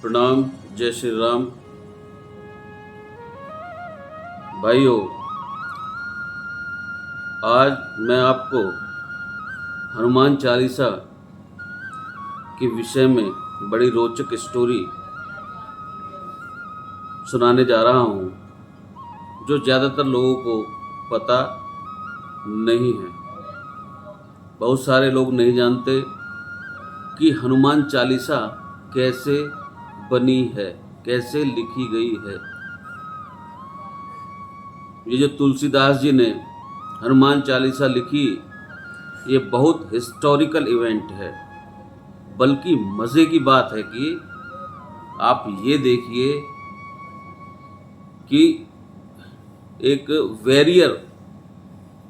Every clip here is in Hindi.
प्रणाम। जय श्री राम। भाइयों, आज मैं आपको हनुमान चालीसा के विषय में बड़ी रोचक स्टोरी सुनाने जा रहा हूँ, जो ज़्यादातर लोगों को पता नहीं है। बहुत सारे लोग नहीं जानते कि हनुमान चालीसा कैसे बनी है, कैसे लिखी गई है। ये जो तुलसीदास जी ने हनुमान चालीसा लिखी, ये बहुत हिस्टोरिकल इवेंट है। बल्कि मज़े की बात है कि आप ये देखिए कि एक वेरियर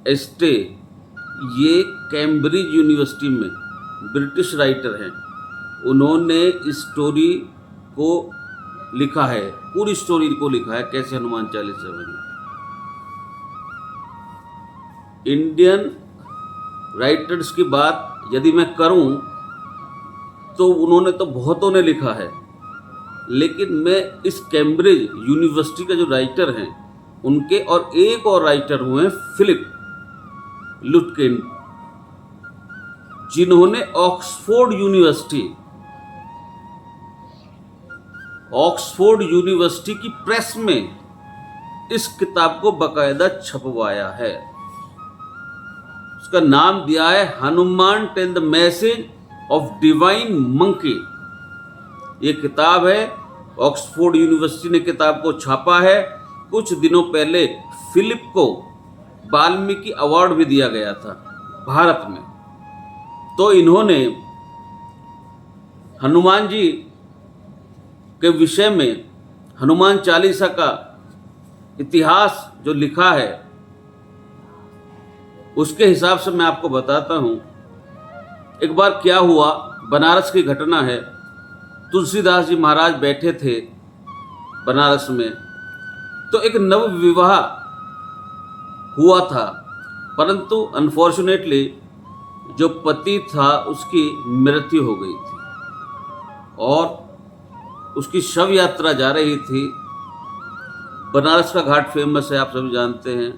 एस्टे, ये कैम्ब्रिज यूनिवर्सिटी में ब्रिटिश राइटर हैं, उन्होंने इस स्टोरी को लिखा है, पूरी स्टोरी को लिखा है कैसे हनुमान चालीसा बनी। इंडियन राइटर्स की बात यदि मैं करूं तो उन्होंने तो बहुतों ने लिखा है, लेकिन मैं इस कैम्ब्रिज यूनिवर्सिटी का जो राइटर हैं उनके, और एक और राइटर हुए हैं फिलिप लुटकिन, जिन्होंने ऑक्सफोर्ड यूनिवर्सिटी की प्रेस में इस किताब को बाकायदा छपवाया है। उसका नाम दिया है Hanuman tale the message of divine monkey. ये किताब है, ऑक्सफोर्ड यूनिवर्सिटी ने किताब को छापा है। कुछ दिनों पहले फिलिप को वाल्मीकि अवार्ड भी दिया गया था भारत में। तो इन्होंने हनुमान जी के विषय में हनुमान चालीसा का इतिहास जो लिखा है, उसके हिसाब से मैं आपको बताता हूँ। एक बार क्या हुआ, बनारस की घटना है। तुलसीदास जी महाराज बैठे थे बनारस में, तो एक नव विवाह हुआ था, परंतु अनफॉर्चुनेटली जो पति था उसकी मृत्यु हो गई थी और उसकी शव यात्रा जा रही थी। बनारस का घाट फेमस है, आप सभी जानते हैं।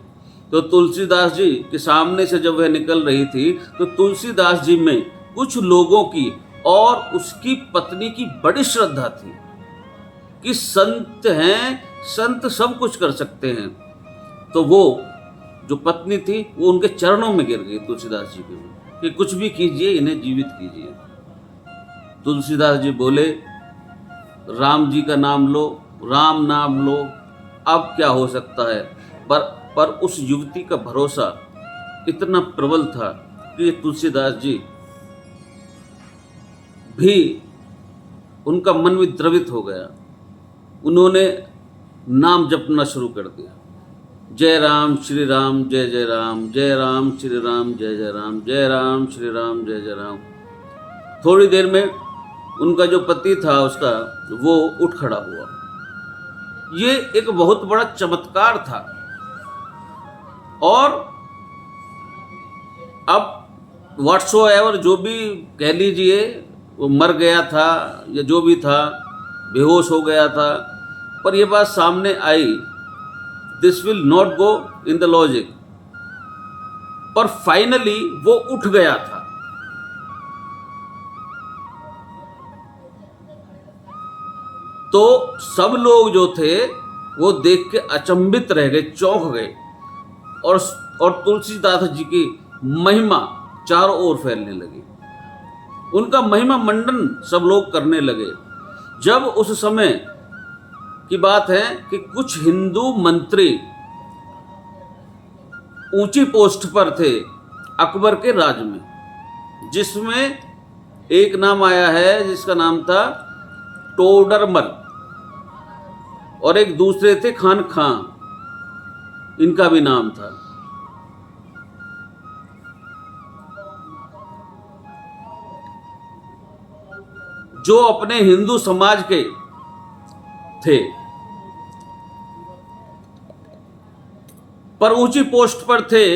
तो तुलसीदास जी के सामने से जब वह निकल रही थी, तो तुलसीदास जी में कुछ लोगों की और उसकी पत्नी की बड़ी श्रद्धा थी कि संत हैं, संत सब कुछ कर सकते हैं। तो वो जो पत्नी थी वो उनके चरणों में गिर गई तुलसीदास जी के, कि कुछ भी कीजिए, इन्हें जीवित कीजिए। तुलसीदास जी बोले, राम जी का नाम लो, राम नाम लो, अब क्या हो सकता है। पर उस युवती का भरोसा इतना प्रबल था कि तुलसीदास जी भी, उनका मन भी द्रवित हो गया। उन्होंने नाम जपना शुरू कर दिया, जय राम श्री राम जय जय राम, जय राम श्री राम जय जय राम, जय राम श्री राम जय जय राम। थोड़ी देर में उनका जो पति था उसका, वो उठ खड़ा हुआ। ये एक बहुत बड़ा चमत्कार था। और अब व्हाट्सोएवर जो भी कह लीजिए, वो मर गया था या जो भी था, बेहोश हो गया था, पर यह बात सामने आई, this will not go in the logic. पर फाइनली वो उठ गया था। तो सब लोग जो थे वो देख के अचंभित रह गए, चौंक गए, और तुलसीदास जी की महिमा चारों ओर फैलने लगी। उनका महिमा मंडन सब लोग करने लगे। जब उस समय की बात है कि कुछ हिंदू मंत्री ऊंची पोस्ट पर थे अकबर के राज में, जिसमें एक नाम आया है जिसका नाम था टोडरमल, और एक दूसरे थे खान खां, इनका भी नाम था। जो अपने हिंदू समाज के थे, पर ऊंची पोस्ट पर थे।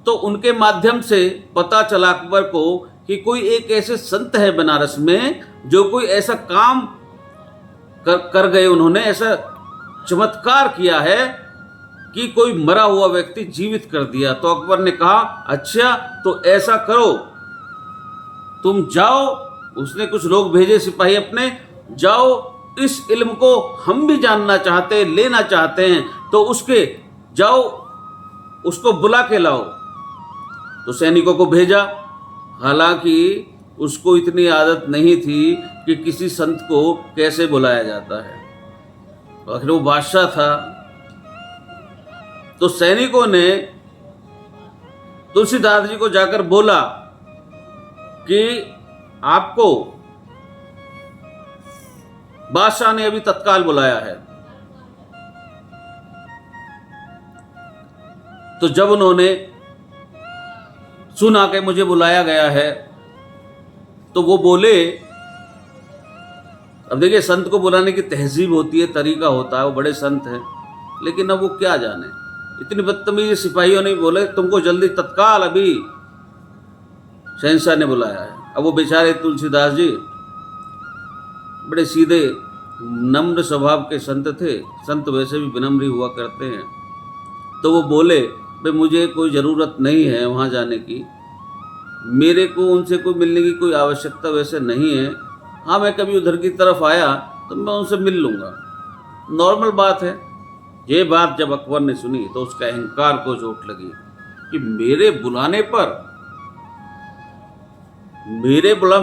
तो उनके माध्यम से पता चला अकबर को कि कोई एक ऐसे संत है बनारस में जो कोई ऐसा काम कर गए, उन्होंने ऐसा चमत्कार किया है कि कोई मरा हुआ व्यक्ति जीवित कर दिया। तो अकबर ने कहा अच्छा तो ऐसा करो, तुम जाओ, उसने कुछ लोग भेजे सिपाही अपने, जाओ इस इल्म को हम भी जानना चाहते हैं, लेना चाहते हैं, तो उसके जाओ उसको बुला के लाओ। तो सैनिकों को भेजा। हालांकि उसको इतनी आदत नहीं थी कि किसी संत को कैसे बुलाया जाता है, आखिर वो बादशाह था। तो सैनिकों ने तुलसीदास जी को जाकर बोला कि आपको बादशाह ने अभी तत्काल बुलाया है। तो जब उन्होंने सुना कि मुझे बुलाया गया है, तो वो बोले, अब देखिए संत को बुलाने की तहजीब होती है, तरीका होता है, वो बड़े संत हैं, लेकिन अब वो क्या जाने, इतनी बदतमीजी सिपाहियों ने बोले तुमको जल्दी तत्काल अभी शहंशाह ने बुलाया है। अब वो बेचारे तुलसीदास जी बड़े सीधे नम्र स्वभाव के संत थे, संत वैसे भी विनम्र हुआ करते हैं। तो वो बोले भाई मुझे कोई ज़रूरत नहीं है वहाँ जाने की, मेरे को उनसे कोई मिलने की कोई आवश्यकता वैसे नहीं है। हाँ मैं कभी उधर की तरफ आया तो मैं उनसे मिल लूँगा, नॉर्मल बात है। ये बात जब अकबर ने सुनी तो उसका अहंकार को चोट लगी कि मेरे बुलाने पर,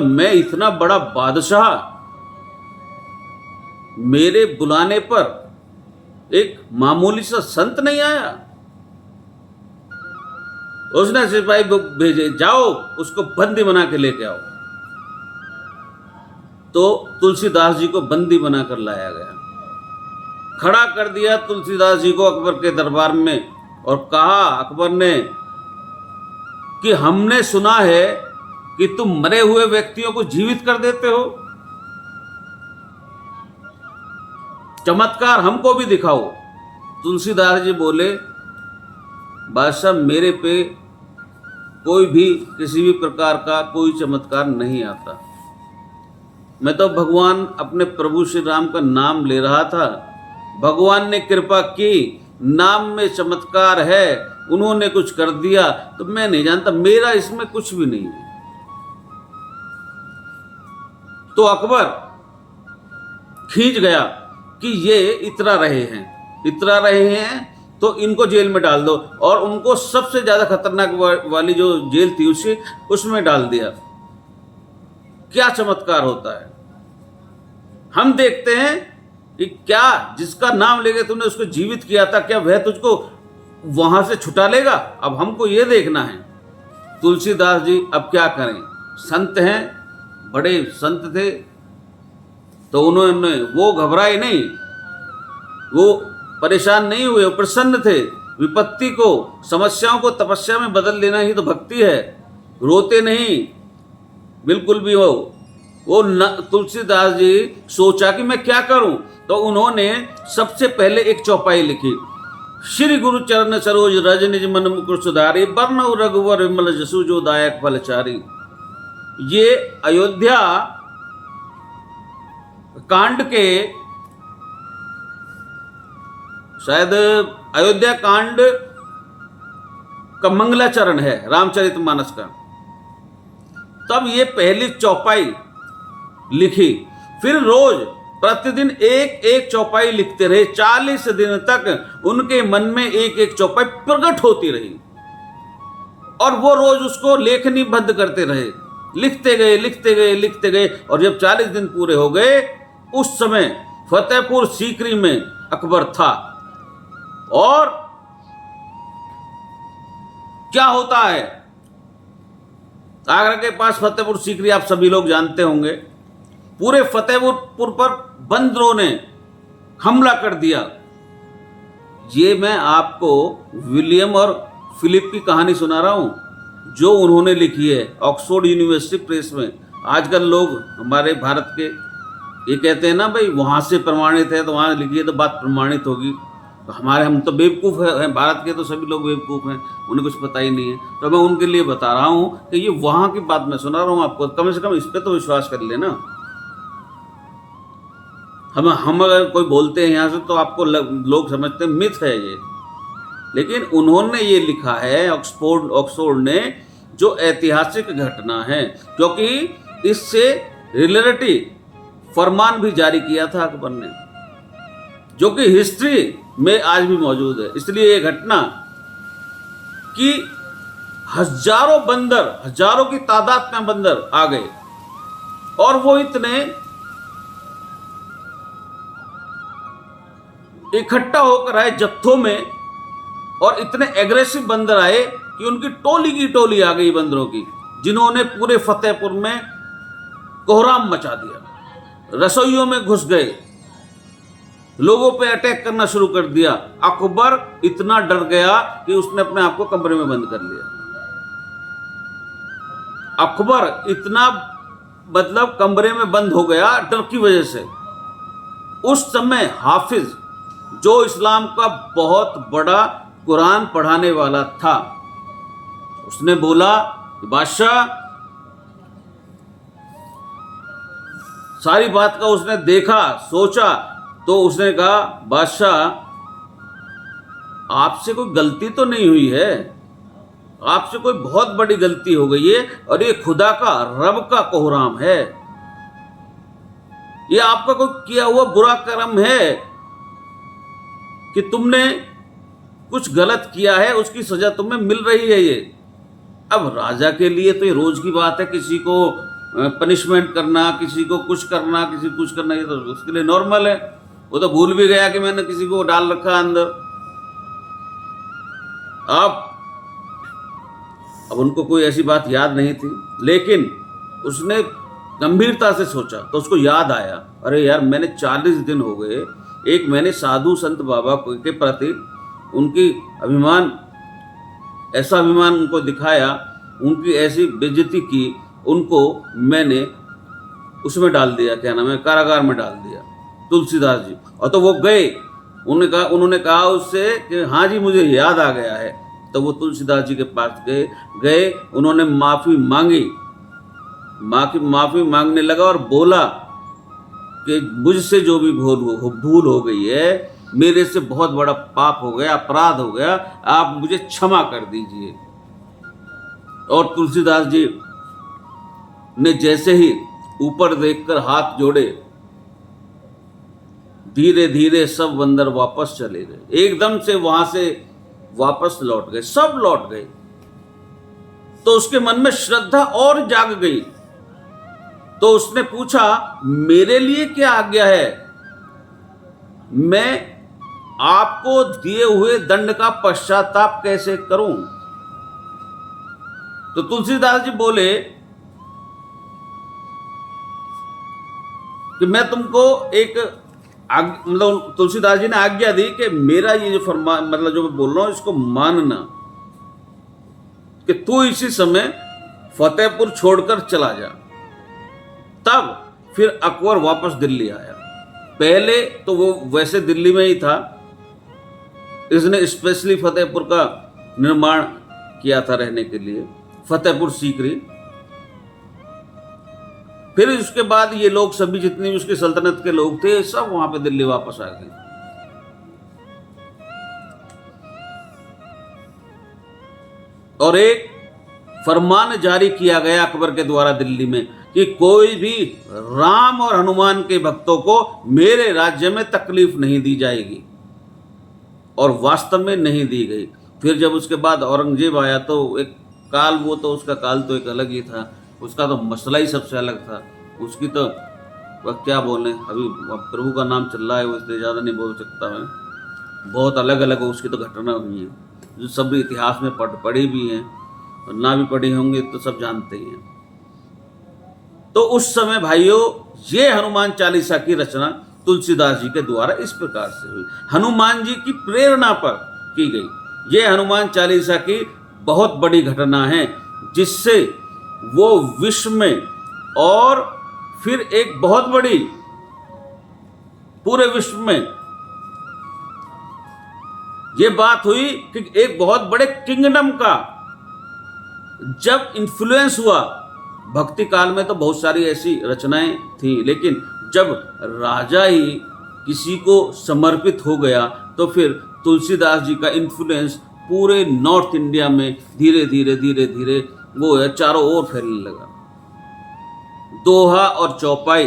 मैं इतना बड़ा बादशाह, मेरे बुलाने पर एक मामूली सा संत नहीं आया। उसने सिपाही भेजे, जाओ उसको बंदी बना के लेके आओ। तो तुलसीदास जी को बंदी बनाकर लाया गया, खड़ा कर दिया तुलसीदास जी को अकबर के दरबार में, और कहा अकबर ने कि हमने सुना है कि तुम मरे हुए व्यक्तियों को जीवित कर देते हो, चमत्कार हमको भी दिखाओ। तुलसीदास जी बोले बादशाह मेरे पे कोई भी किसी भी प्रकार का कोई चमत्कार नहीं आता, मैं तो भगवान अपने प्रभु श्री राम का नाम ले रहा था, भगवान ने कृपा की, नाम में चमत्कार है, उन्होंने कुछ कर दिया तो मैं नहीं जानता, मेरा इसमें कुछ भी नहीं है। तो अकबर खींच गया कि ये इतरा रहे हैं तो इनको जेल में डाल दो, और उनको सबसे ज्यादा खतरनाक वाली जो जेल थी उसमें डाल दिया। क्या चमत्कार होता है, हम देखते हैं कि क्या जिसका नाम लेके तूने उसको जीवित किया था, क्या वह तुझको वहां से छुटा लेगा? अब हमको ये देखना है। तुलसीदास जी अब क्या करें, संत हैं, बड़े संत थे, तो उन्होंने, वो घबराए नहीं, वो परेशान नहीं हुए, वो प्रसन्न थे। विपत्ति को, समस्याओं को तपस्या में बदल लेना ही तो भक्ति है, रोते नहीं बिल्कुल भी। वो तुलसीदास जी सोचा कि मैं क्या करूं, तो उन्होंने सबसे पहले एक चौपाई लिखी, श्री गुरु चरण सरोज रज निज मन मुकुर सुधारी, बरनउ रघुवर विमल जसु जो दायक फलचारी। ये अयोध्या कांड के, शायद अयोध्या कांड का मंगलाचरण है रामचरितमानस का। तब ये पहली चौपाई लिखी, फिर रोज प्रतिदिन एक एक चौपाई लिखते रहे। 40 दिन तक उनके मन में एक एक चौपाई प्रकट होती रही, और वो रोज उसको लेखनीबद्ध करते रहे, लिखते गए। और जब 40 दिन पूरे हो गए, उस समय फतेहपुर सीकरी में अकबर था। और क्या होता है, आगरा के पास फतेहपुर सीकरी आप सभी लोग जानते होंगे। पूरे फतेहपुर पर बंदरों ने हमला कर दिया। ये मैं आपको विलियम और फिलिप की कहानी सुना रहा हूं, जो उन्होंने लिखी है ऑक्सफोर्ड यूनिवर्सिटी प्रेस में। आजकल लोग हमारे भारत के ये कहते हैं ना भाई वहां से प्रमाणित है तो वहां लिखी है तो बात प्रमाणित होगी। हम तो बेवकूफ़ हैं, भारत के तो सभी लोग बेवकूफ़ हैं, उन्हें कुछ पता ही नहीं है। तो मैं उनके लिए बता रहा हूँ कि ये वहाँ की बात मैं सुना रहा हूँ आपको, कम से कम इस पर तो विश्वास कर लेना। हम अगर कोई बोलते हैं यहाँ से तो आपको लोग समझते हैं मिथ है ये, लेकिन उन्होंने ये लिखा है ऑक्सफोर्ड ने, जो ऐतिहासिक घटना है, क्योंकि इससे रिलेटिव फरमान भी जारी किया था अकबर ने, जो कि हिस्ट्री में आज भी मौजूद है। इसलिए ये घटना कि हजारों बंदर, हजारों की तादाद में बंदर आ गए, और वो इतने इकट्ठा होकर आए जत्थों में, और इतने एग्रेसिव बंदर आए कि उनकी टोली की टोली आ गई बंदरों की, जिन्होंने पूरे फतेहपुर में कोहराम मचा दिया, रसोइयों में घुस गए, लोगों पे अटैक करना शुरू कर दिया। अकबर इतना डर गया कि उसने अपने आप को कमरे में बंद कर लिया। अकबर इतना मतलब कमरे में बंद हो गया डर की वजह से। उस समय हाफिज, जो इस्लाम का बहुत बड़ा कुरान पढ़ाने वाला था, उसने बोला कि बादशाह, सारी बात का उसने देखा, सोचा, तो उसने कहा बादशाह आपसे कोई गलती तो नहीं हुई है, आपसे कोई बहुत बड़ी गलती हो गई है, और ये खुदा का, रब का कोहराम है, ये आपका कोई किया हुआ बुरा कर्म है कि तुमने कुछ गलत किया है, उसकी सजा तुम्हें मिल रही है। ये अब राजा के लिए तो ये रोज की बात है, किसी को पनिशमेंट करना, किसी को कुछ करना, किसी को कुछ करना, ये तो उसके लिए नॉर्मल है। वो तो भूल भी गया कि मैंने किसी को डाल रखा अंदर। अब उनको कोई ऐसी बात याद नहीं थी, लेकिन उसने गंभीरता से सोचा, तो उसको याद आया, अरे यार मैंने 40 दिन हो गए, एक मैंने साधु संत बाबा के प्रति उनकी अभिमान, ऐसा अभिमान उनको दिखाया, उनकी ऐसी बेइज्जती की, उनको मैंने उसमें डाल दिया, क्या नाम है, कारागार में डाल दिया, तुलसीदास जी। और तो वो गए, उन्होंने कहा उससे कि हाँ जी मुझे याद आ गया है। तो वो तुलसीदास जी के पास गए, उन्होंने माफ़ी मांगी, माफ़ी मांगने लगा और बोला कि मुझसे जो भी भूल हो गई है, मेरे से बहुत बड़ा पाप हो गया, अपराध हो गया, आप मुझे क्षमा कर दीजिए। और तुलसीदास जी ने जैसे ही ऊपर देखकर हाथ जोड़े, धीरे धीरे सब बंदर वापस चले गए, एकदम से वहां से वापस लौट गए, सब लौट गए। तो उसके मन में श्रद्धा और जाग गई, तो उसने पूछा मेरे लिए क्या आज्ञा है, मैं आपको दिए हुए दंड का पश्चाताप कैसे करूं। तो तुलसीदास जी बोले कि मैं तुमको एक मतलब तुलसीदास जी ने आज्ञा दी कि मेरा ये जो फरमान, मतलब जो मैं बोल रहा हूं इसको मानना, कि तू इसी समय फतेहपुर छोड़कर चला जा। तब फिर अकबर वापस दिल्ली आया। पहले तो वो वैसे दिल्ली में ही था, इसने स्पेशली फतेहपुर का निर्माण किया था रहने के लिए, फतेहपुर सीकरी। फिर उसके बाद ये लोग सभी जितने भी उसकी सल्तनत के लोग थे, सब वहां पे दिल्ली वापस आ गए। और एक फरमान जारी किया गया अकबर के द्वारा दिल्ली में कि कोई भी राम और हनुमान के भक्तों को मेरे राज्य में तकलीफ नहीं दी जाएगी, और वास्तव में नहीं दी गई। फिर जब उसके बाद औरंगजेब आया तो एक काल, वो तो उसका काल तो एक अलग ही था, उसका तो मसला ही सबसे अलग था। उसकी तो वह क्या बोलें, अभी प्रभु का नाम चल रहा है, वो इसलिए ज़्यादा नहीं बोल सकता मैं। बहुत अलग अलग उसकी तो घटना हुई है, जो सब इतिहास में पढ़ी भी हैं, और ना भी पढ़ी होंगे तो सब जानते ही हैं। तो उस समय भाइयों, ये हनुमान चालीसा की रचना तुलसीदास जी के द्वारा इस प्रकार से हुई, हनुमान जी की प्रेरणा पर की गई। ये हनुमान चालीसा की बहुत बड़ी घटना है, जिससे वो विश्व में, और फिर एक बहुत बड़ी पूरे विश्व में ये बात हुई कि एक बहुत बड़े किंगडम का जब इन्फ्लुएंस हुआ, भक्ति काल में तो बहुत सारी ऐसी रचनाएं थी, लेकिन जब राजा ही किसी को समर्पित हो गया तो फिर तुलसीदास जी का इन्फ्लुएंस पूरे नॉर्थ इंडिया में धीरे धीरे धीरे धीरे वो है चारों ओर फैलने लगा। दोहा और चौपाई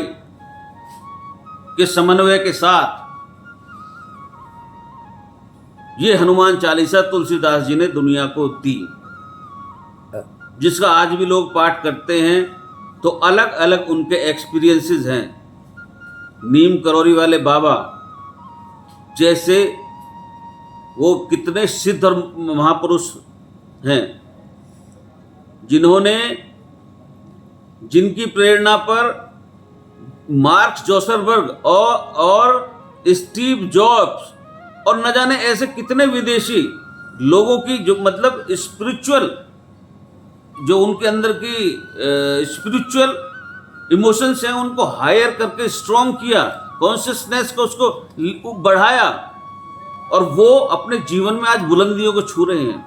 के समन्वय के साथ ये हनुमान चालीसा तुलसीदास जी ने दुनिया को दी, जिसका आज भी लोग पाठ करते हैं। तो अलग अलग उनके एक्सपीरियंसेस हैं। नीम करौरी वाले बाबा जैसे वो कितने सिद्ध और महापुरुष हैं, जिनकी प्रेरणा पर मार्क्स जोसरबर्ग और स्टीव जॉब्स और न जाने ऐसे कितने विदेशी लोगों की जो मतलब स्पिरिचुअल, जो उनके अंदर की स्पिरिचुअल इमोशंस हैं, उनको हायर करके स्ट्रॉन्ग किया, कॉन्शियसनेस को उसको बढ़ाया, और वो अपने जीवन में आज बुलंदियों को छू रहे हैं।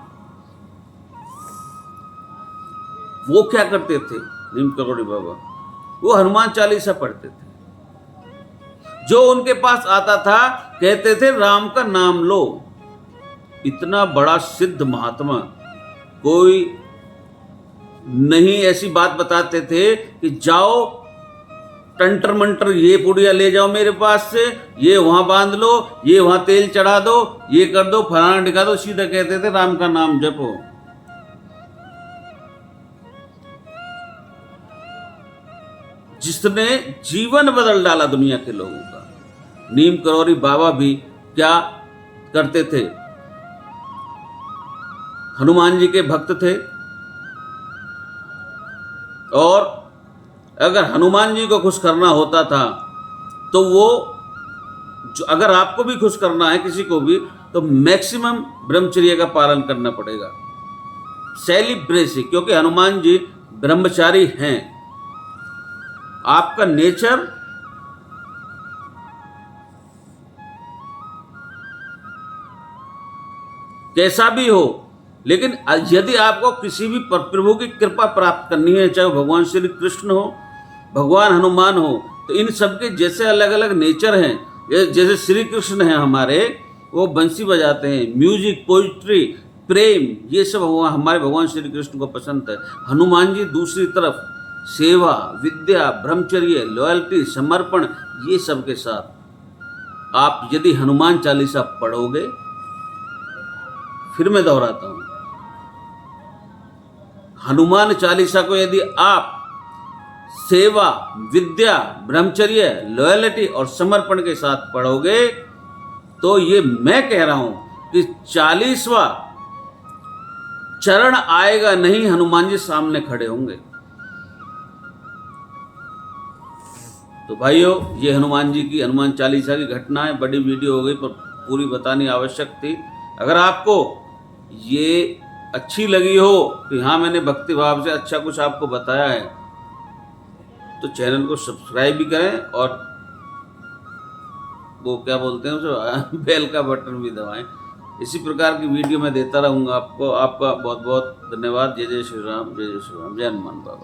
वो क्या करते थे नीम करोड़ी बाबा? वो हनुमान चालीसा पढ़ते थे। जो उनके पास आता था कहते थे राम का नाम लो। इतना बड़ा सिद्ध महात्मा कोई नहीं ऐसी बात बताते थे कि जाओ टंटर मंटर ये पुड़िया ले जाओ मेरे पास से, ये वहां बांध लो, ये वहां तेल चढ़ा दो, ये कर दो, फलाना टिका दो। सीधा कहते थे राम का नाम जपो। जिसने जीवन बदल डाला दुनिया के लोगों का। नीम करौरी बाबा भी क्या करते थे? हनुमान जी के भक्त थे, और अगर हनुमान जी को खुश करना होता था तो वो अगर आपको भी खुश करना है किसी को भी, तो मैक्सिमम ब्रह्मचर्य का पालन करना पड़ेगा, सेलिब्रेसी, क्योंकि हनुमान जी ब्रह्मचारी हैं। आपका नेचर कैसा भी हो, लेकिन यदि आपको किसी भी प्रभु की कृपा प्राप्त करनी है, चाहे भगवान श्री कृष्ण हो, भगवान हनुमान हो, तो इन सबके जैसे अलग अलग नेचर हैं। जैसे श्री कृष्ण हैं हमारे, वो बंसी बजाते हैं, म्यूजिक, पोइट्री, प्रेम, ये सब हमारे भगवान श्री कृष्ण को पसंद है। हनुमान जी दूसरी तरफ सेवा, विद्या, ब्रह्मचर्य, लॉयल्टी, समर्पण, ये सब के साथ आप यदि हनुमान चालीसा पढ़ोगे, फिर मैं दोहराता हूं, हनुमान चालीसा को यदि आप सेवा, विद्या, ब्रह्मचर्य, लॉयल्टी और समर्पण के साथ पढ़ोगे, तो ये मैं कह रहा हूं कि 40वां चरण आएगा नहीं, हनुमान जी सामने खड़े होंगे। तो भाइयों, ये हनुमान चालीसा की घटना है। बड़ी वीडियो हो गई पर पूरी बतानी आवश्यक थी। अगर आपको ये अच्छी लगी हो कि हाँ मैंने भक्ति भाव से अच्छा कुछ आपको बताया है, तो चैनल को सब्सक्राइब भी करें, और वो क्या बोलते हैं उसे, बेल का बटन भी दबाएं। इसी प्रकार की वीडियो मैं देता रहूँगा आपको। आपका बहुत बहुत धन्यवाद। जय जय श्री राम, जय जय श्री राम, जय हनुमान बाबा।